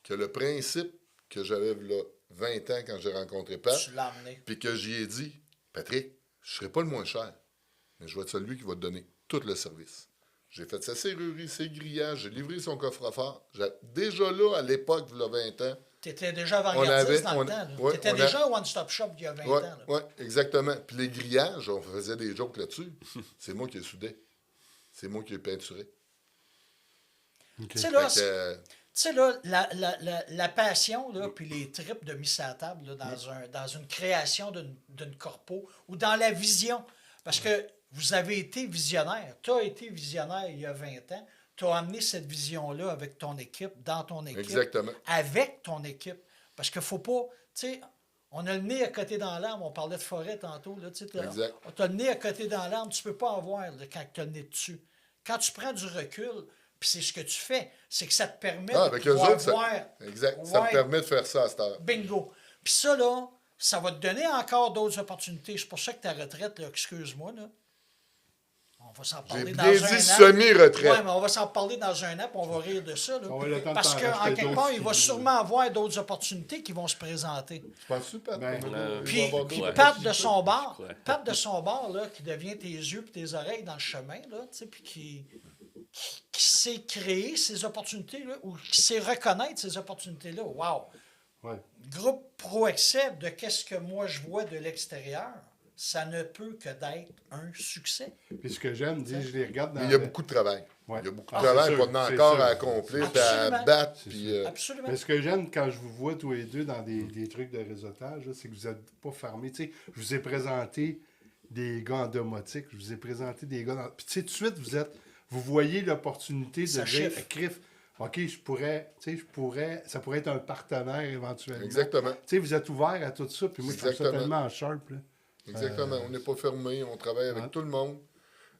que le principe que j'avais là 20 ans quand j'ai rencontré Pat, Tu l'as amené. puis que j'y ai dit, Patrick, je ne serai pas le moins cher, mais je vais être celui qui va te donner tout le service. J'ai fait sa serrurerie, ses grillages, j'ai livré son coffre-fort. Déjà là, à l'époque, il y a 20 ans, Tu étais déjà avant-gardiste dans on- le temps. ouais, Tu étais on a- déjà un one-stop shop il y a 20 oui, ans. là. ouais, exactement. Puis les grillages, on faisait des jokes là-dessus. C'est moi qui ai soudé. C'est moi qui ai peinturé. OK. Tu sais, là, Fait que, tu sais, là, la passion, là, puis les tripes de mise à table là, dans une création d'une corpo ou dans la vision. Parce que vous avez été visionnaire. Tu as été visionnaire il y a 20 ans. Tu as amené cette vision-là avec ton équipe, dans ton équipe. Exactement. Avec ton équipe. Parce qu'il ne faut pas. Tu sais, on a le nez à côté dans l'arbre. On parlait de forêt tantôt. Là, tu sais, Exact. tu as le nez à côté dans l'arbre. Tu ne peux pas en voir là, quand tu as le nez dessus. Quand tu prends du recul, puis c'est ce que tu fais, c'est que ça te permet de avec eux pouvoir autres, voir. exact. Ça me Ouais. permet de faire ça à cette heure. Bingo. Puis ça, là, ça va te donner encore d'autres opportunités. C'est pour ça que ta retraite, là, excuse-moi, là, on va s'en J'ai parler bien dans dit un an. semi-retraite. Oui, mais on va s'en parler dans un an, puis on va rire de ça. Là. On va le temps de Parce t'en qu'en racheter quelque d'autres part, si il va tu veux. sûrement avoir d'autres opportunités qui vont se présenter. Tu penses-tu, Pat? Ben, Il va Puis, avoir puis d'autres? Ouais. Pat de son bord, Ouais. Pat de son bord, là, qui devient tes yeux et tes oreilles dans le chemin, là, tu sais, puis qui sait créer ces opportunités-là, ou qui sait reconnaître ces opportunités-là. Wow! Ouais. Groupe Pro-Excel, de qu'est-ce que moi je vois de l'extérieur, ça ne peut que d'être un succès. Puis ce que j'aime, dis, je les regarde dans Mais il y a le- beaucoup de travail. Ouais. Il y a beaucoup Ah, de travail c'est qu'on sûr, a c'est encore sûr. à accomplir, puis à Absolument. battre. C'est Puis, sûr. Absolument. Mais ce que j'aime quand je vous vois tous les deux dans des trucs de réseautage, là, c'est que vous n'êtes pas fermés. Tu sais, je vous ai présenté des gars en domotique, je vous ai présenté des gars dans... Puis tu sais, tout de suite, vous voyez l'opportunité de Ça dire, chiffre. Criff, OK, ça pourrait être un partenaire éventuellement. Exactement. Tu sais, vous êtes ouvert à tout ça, puis moi, je trouve ça Exactement. tellement sharp, là. Exactement. On n'est pas fermé, on travaille avec Ouais. tout le monde.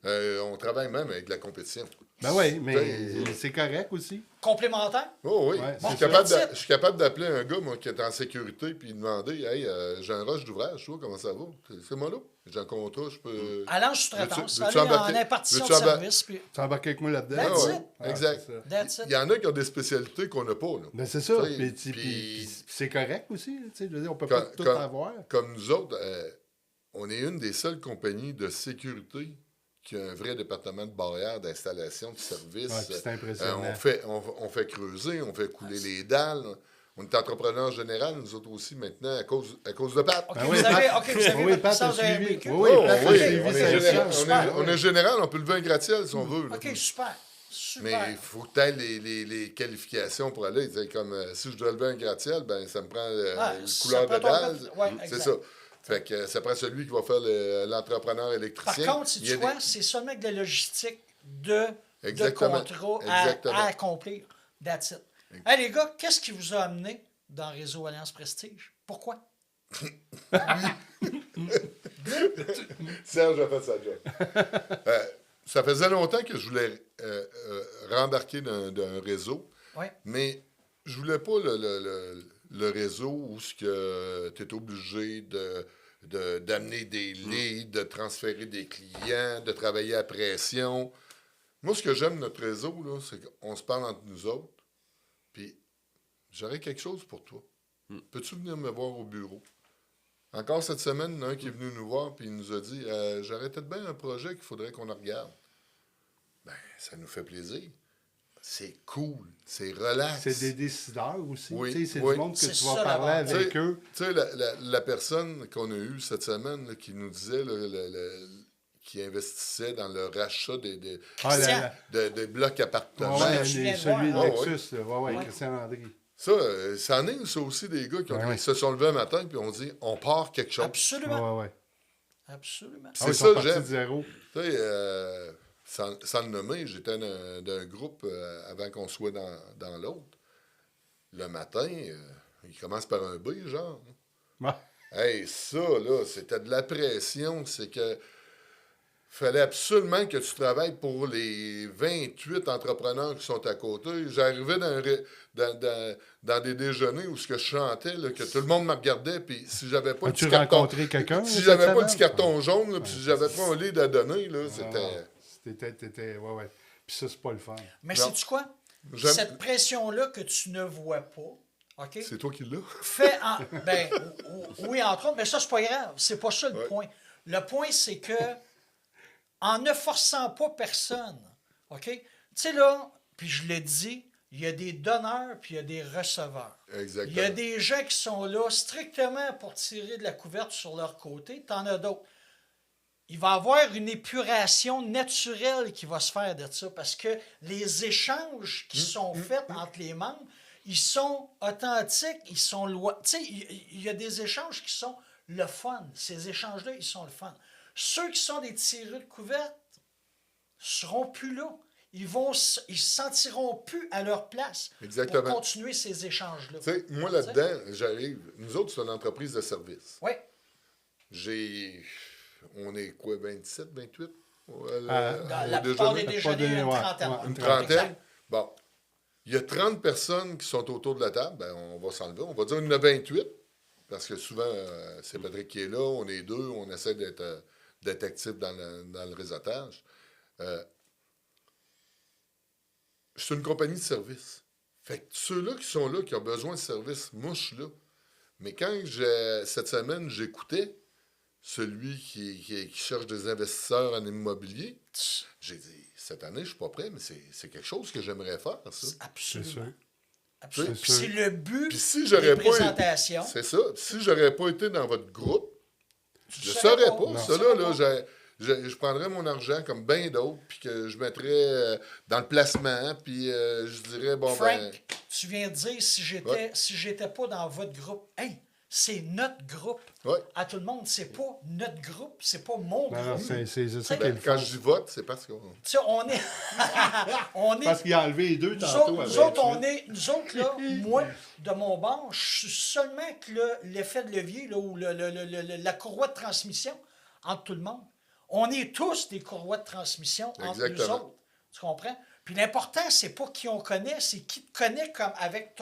On travaille même avec de la compétition. Ben oui, mais Ben, c'est correct aussi. Complémentaire? Oh oui. Ouais, je, suis c'est capable ça. je suis capable d'appeler un gars moi, qui est en sécurité puis demander Hey, j'ai un rush d'ouvrage, toi, comment ça va? C'est moi là. J'ai un contrat, je peux. Allant en sous-traitance, Veux-tu aller en embarquer- impartition de veux-tu embar- service. Puis Tu embarques avec moi là-dedans? That's Ah ouais, it. Ah, exact. c'est ça. that's it. Il y en a qui ont des spécialités qu'on n'a pas. Là. Ben c'est ça. Tu sais, Puis c'est correct aussi. Tu sais, je veux dire, on peut Quand- pas tout quand- avoir. Comme nous autres, on est une des seules compagnies de sécurité qui a un vrai département de barrière, d'installation, de service. Ouais, puis c'est impressionnant. On fait creuser, on fait couler les dalles. On est entrepreneur général, nous autres aussi, maintenant, à cause de Pat. OK, Ben vous oui, avez, Pat. OK, vous avez Oui, votre Pat a licence de suivi. RBQ. Oui, Oh, Pat a oui, suivi on est, sa général, licence. on est général, on peut lever un gratte-ciel si on veut. là. OK, super. Super. Mais il faut que tu aies les qualifications pour aller. Tu sais, comme si je dois lever un gratte-ciel, ben, ça me prend une ça couleur prend de ton dalle. code. Ouais, C'est exact. ça. Fait que ça prend celui qui va faire l'entrepreneur Par électricien. contre, si Il y a tu vois, c'est seulement avec de la logistique de Exactement. contrats Exactement. à accomplir. That's it. Hey, les gars, qu'est-ce qui vous a amené dans Réseau Alliance Prestige? Pourquoi? Serge a fait sa job. Ça faisait longtemps que je voulais rembarquer d'un réseau, Oui. mais je voulais pas le réseau où tu es obligé d'amener des leads, de transférer des clients, de travailler à pression. Moi, ce que j'aime de notre réseau, là, c'est qu'on se parle entre nous autres, puis j'aurais quelque chose pour toi. Peux-tu venir me voir au bureau? Encore cette semaine, il y en a un qui est venu nous voir puis il nous a dit j'aurais peut-être bien un projet qu'il faudrait qu'on regarde. Ben, ça nous fait plaisir. C'est cool, c'est relax. C'est des décideurs aussi. Oui, Tu sais, c'est oui. du monde que C'est tu vas ça, parler l'avantage. avec eux. Tu sais, la personne qu'on a eue cette semaine là, qui nous disait qui investissait dans le rachat des Ah, Christian. des blocs appartements. ouais, tu viens de celui de voir, hein? Lexus, là. Ouais, Ouais. Christian Landry. Ça, ça en est ça aussi des gars qui Ouais. se sont levés un matin et ont dit on part quelque chose. Absolument. Ouais, ouais. Absolument. C'est Ah, ils ça sont que partis j'aime. de zéro. Tu sais, sans le nommer, j'étais d'un groupe avant qu'on soit dans l'autre. Le matin, il commence par un B, genre. Ouais. Hey, ça, là, c'était de la pression. C'est que fallait absolument que tu travailles pour les 28 entrepreneurs qui sont à côté. J'arrivais dans des déjeuners où ce que je chantais, là, que tout le monde me regardait, puis si j'avais pas un As-tu petit carton... rencontré quelqu'un Si cette j'avais pas semaine? un petit carton jaune, là, puis si j'avais pas un lead à donner, là, C'était. Ouais, ouais. Puis ça, c'est pas le fun. Mais Non. sais-tu quoi? J'aime- Cette pression-là que tu ne vois pas, OK? C'est toi qui l'as. Fait en. Ben, oui, entre autres, mais ça, c'est pas grave. C'est pas ça le Ouais. point. Le point, c'est que, en ne forçant pas personne, OK? Tu sais, là, puis je l'ai dit, il y a des donneurs puis il y a des receveurs. Exactement. Il y a des gens qui sont là strictement pour tirer de la couverte sur leur côté. T'en as d'autres. Il va y avoir une épuration naturelle qui va se faire de ça parce que les échanges qui sont faits entre les membres, ils sont authentiques, ils sont loin. Tu sais, il y a des échanges qui sont le fun. Ces échanges-là, ils sont le fun. Ceux qui sont des tireurs de couverte seront plus là. Ils se sentiront plus à leur place Exactement. pour continuer ces échanges-là. Tu sais, moi, là-dedans, j'arrive... Nous autres, c'est une entreprise de service. Oui. On est quoi, 27, 28? Dans la plupart des déjeuners, une ouais, trentaine. ouais, Une Exact. trentaine? Bon. Il y a 30 personnes qui sont autour de la table. Ben, on va s'enlever. On va dire qu'il y en a 28. Parce que souvent, c'est Patrick qui est là. On est deux. On essaie d'être actifs dans le réseautage. C'est une compagnie de service. Fait que ceux-là qui sont là, qui ont besoin de service, moi, je suis là. Mais quand cette semaine, j'écoutais celui qui cherche des investisseurs en immobilier, j'ai dit, cette année, je suis pas prêt, mais c'est quelque chose que j'aimerais faire, ça. C'est sûr. Absolument. Absolument. C'est Puis c'est le but Puis si des j'aurais pas présentations. C'est ça. Si j'aurais pas été dans votre groupe, Tu je ne saurais saurais pas. Non. Ça, Tu saurais là, pas. je prendrais mon argent comme bien d'autres, puis que je mettrais dans le placement, puis je dirais, bon, Frank, tu viens de dire si j'étais pas dans votre groupe. Hey, c'est notre groupe. Ouais. À tout le monde, c'est pas notre groupe, c'est pas mon Non, non, groupe. c'est ça qui est ben, le quand fun. je dis vote, c'est parce qu'on... Tu sais, on est. on est. Parce qu'il a enlevé les deux Nous tantôt. autres, à nous autres, 28. nous autres, là, moi, de mon bord, je suis seulement que l'effet de levier là, ou la courroie de transmission entre tout le monde. On est tous des courroies de transmission entre nous Exactement. autres. Tu comprends? Puis l'important, c'est pas qui on connaît, c'est qui te connaît comme avec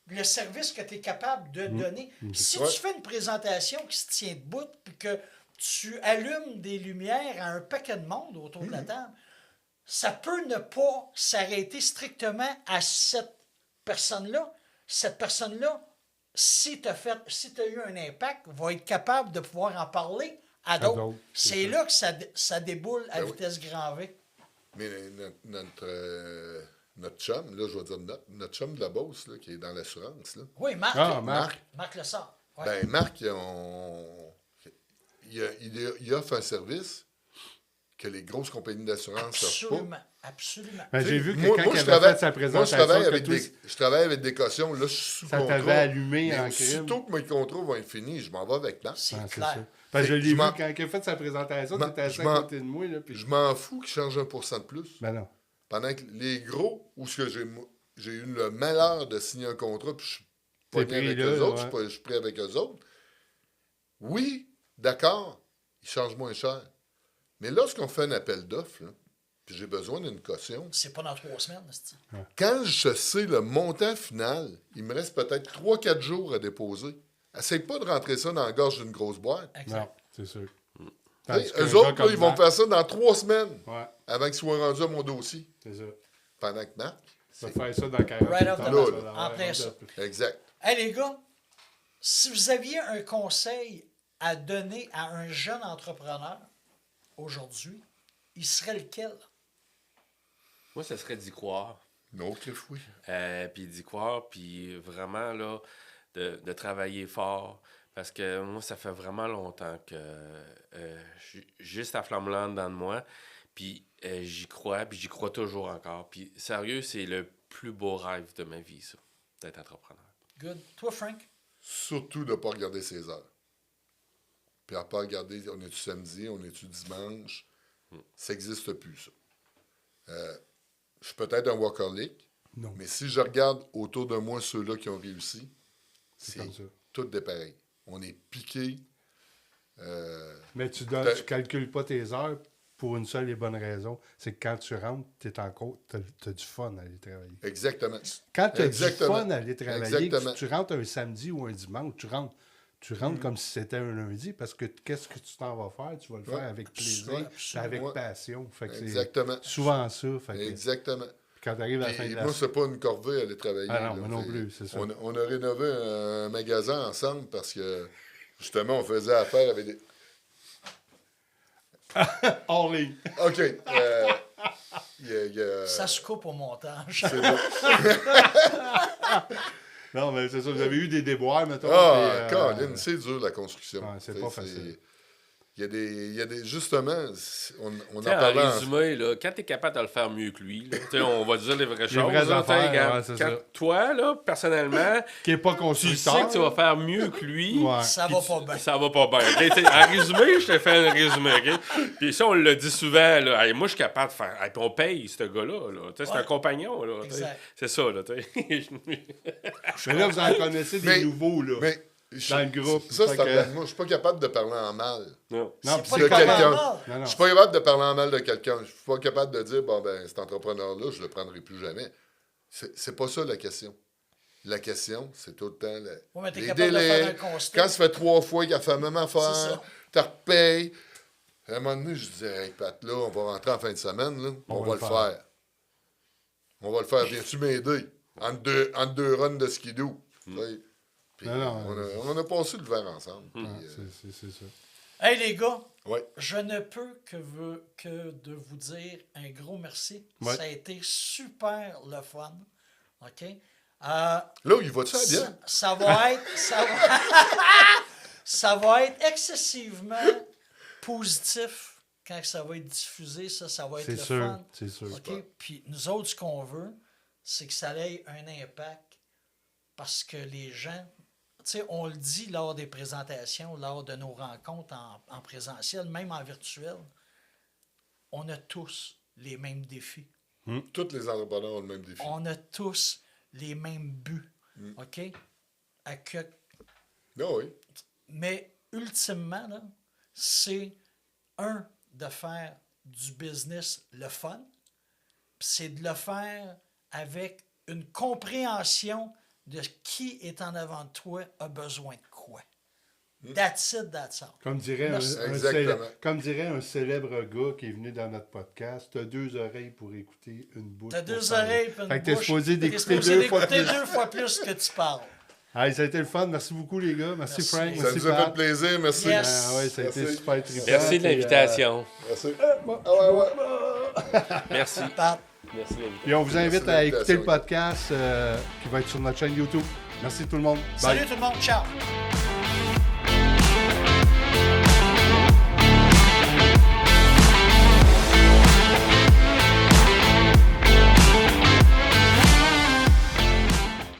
le service que tu es capable de donner. Si Ouais. tu fais une présentation qui se tient debout, puis que tu allumes des lumières à un paquet de monde autour de la table, ça peut ne pas s'arrêter strictement à cette personne-là. Cette personne-là, si tu as eu un impact, va être capable de pouvoir en parler à d'autres. d'autres, c'est C'est là que ça déboule à Ben oui. vitesse grand V. Mais notre chum, là, je vais dire notre chum de la Beauce, là, qui est dans l'assurance, là. Oui, Marc. Ah, Marc. Marc Lessard. Ouais. Ben, Marc, il offre un service que les grosses compagnies d'assurance n'offrent pas. Absolument. Absolument. Ben, j'ai vu que Moi, quand moi, il je avait travaille- fait sa moi, présentation, je travaille avec des cautions. Là, je suis sous ça contrat. t'avait allumé Mais en crime. aussitôt que mes contrats vont être finis, je m'en vais avec Marc. C'est Ah, c'est clair. ça. Parce que je l'ai Je vu m'en- quand il a fait sa présentation, tu étais assis je à m'en- côté de moi. Là, puis... Je m'en fous qu'il change 1% de plus. Ben non. Pendant que les gros, où ce que j'ai eu le malheur de signer un contrat, puis je suis T'es pogné pris avec là, eux autres, ouais. je suis prêt avec eux autres. Oui, d'accord, ils changent moins cher. Mais lorsqu'on fait un appel d'offres, là, puis j'ai besoin d'une caution, C'est pas dans 3 semaines, c'est quand je sais le montant final, il me reste peut-être 3-4 jours à déposer. Essaye pas de rentrer ça dans la gorge d'une grosse boîte. exact. Non, c'est sûr. Hey, Tandis qu'un eux gars autres, là, comme ils vont Marc- faire ça dans 3 semaines Ouais, avant qu'ils soient rendus à mon dossier. c'est ça. Pendant que Marc, Tu vas faire ça dans 40 Right off the ans, bat. ça va avoir En plein un ça. peu. exact. Hey les gars, si vous aviez un conseil à donner à un jeune entrepreneur aujourd'hui, il serait lequel? Moi, ça serait d'y croire. Non, Cliff, oui. Puis d'y croire, puis vraiment, là, de travailler fort. Parce que moi, ça fait vraiment longtemps que juste la flamme dans de moi. Puis j'y crois, puis j'y crois toujours encore. Puis sérieux, c'est le plus beau rêve de ma vie, ça, d'être entrepreneur. Good. Toi, Frank? Surtout de ne pas regarder ses heures. Puis à pas regarder, on est-tu samedi, on est-tu dimanche. Ça n'existe plus, ça. Je suis peut-être un workaholic, Non. mais si je regarde autour de moi ceux-là qui ont réussi, C'est c'est comme ça. tout des pareils. on est piqué. Mais tu calcules pas tes heures pour une seule et bonne raison. C'est que quand tu rentres, t'as du fun à aller travailler. Exactement. Quand tu as du fun à aller travailler, Exactement. tu rentres un samedi ou un dimanche, tu rentres comme si c'était un lundi parce que qu'est-ce que tu t'en vas faire? Tu vas le faire avec plaisir, avec passion. Fait que Exactement. c'est souvent ça. Fait que Exactement. quand tu arrives à la fin de la moi, c'est pas une corvée aller travailler. Ah non, là. moi non plus, c'est ça. On a rénové un magasin ensemble parce que, justement, on faisait affaire avec des... Hors ligne. OK. Ça se coupe au montage. C'est bon. Non, mais c'est ça. Vous avez eu des déboires, mettons. Ah, Colin, c'est dur, la construction. Ouais, c'est pas facile. Il y a des... Justement, on en T'sais, parlait... en résumé, là, quand t'es capable de le faire mieux que lui, là, on va dire les vraies choses. vraies là, affaires, regarde, ouais, c'est quand ça. toi, là, personnellement, Qui n'est pas tu constructeur. sais que tu vas faire mieux que lui. Ouais. Ça puis va pas bien. Ça va pas bien. ok? En résumé, je te fais un résumé. OK? Puis ça, on le dit souvent. Là, hey, moi, je suis capable de faire. Hey, puis on paye ce gars-là. Là. C'est un compagnon. Là, Exact. c'est ça. Là, Mais là, vous en connaissez des nouveaux, là. Mais, dans le groupe. Ça, Fait c'est que- moi, je suis pas capable de parler en mal. non. Non, C'est puis pas c'est le quelqu'un. commandement. Non, non. Je suis pas capable de parler en mal de quelqu'un. Je suis pas capable de dire, bon, ben, cet entrepreneur-là, je le prendrai plus jamais. C'est pas ça la question. La question, c'est tout le temps Ouais, mais t'es les capable de délais. faire un constat. Quand ça fait 3 fois qu'il a fait la même C'est affaire, ça. tu repayes. À un moment donné, je disais, hey, Pat, là, on va rentrer en fin de semaine, là, on va le faire. On va le faire. Viens-tu m'aider? Entre deux runs de skidoo. Tu sais. Puis Non, on a passé le verre ensemble. Puis, C'est ça. Hey, les gars, ouais. je ne peux que de vous dire un gros merci. Ouais. Ça a été super le fun. OK? Là, il va-tu à bien? Ça va être... ça va être excessivement positif quand ça va être diffusé. Ça va être C'est le sûr. fun. C'est sûr. OK? Puis nous autres, ce qu'on veut, c'est que ça ait un impact parce que les gens... Tu sais, on le dit lors des présentations, lors de nos rencontres en présentiel, même en virtuel, on a tous les mêmes défis. Tous les entrepreneurs ont le même défi. On a tous les mêmes buts. OK? Ah oui. Mais ultimement, là, c'est de faire du business le fun, puis c'est de le faire avec une compréhension de qui est en avant de toi a besoin de quoi. That's it, that's all. Comme dirait Merci. comme dirait un célèbre gars qui est venu dans notre podcast, t'as 2 oreilles pour écouter, une bouche. T'as pour 2 parler. oreilles et une Fait que t'es bouche. supposé T'es d'écouter supposé 2 fois d'écouter plus. 2 fois plus que tu parles. Allez, ça a été le fun. Merci beaucoup, les gars. Merci, Merci. Frank. Ça Merci, nous a Pat. fait plaisir. Merci. Yes. Ah ouais, ça a été Merci. super trippant. Merci de Puis, l'invitation. Merci. Ah ouais. Merci. Pat. Merci de l'invitation. Puis on vous invite Merci à de écouter le l'invitation. podcast qui va être sur notre chaîne YouTube. Merci tout le monde. Bye. Salut tout le monde. Ciao.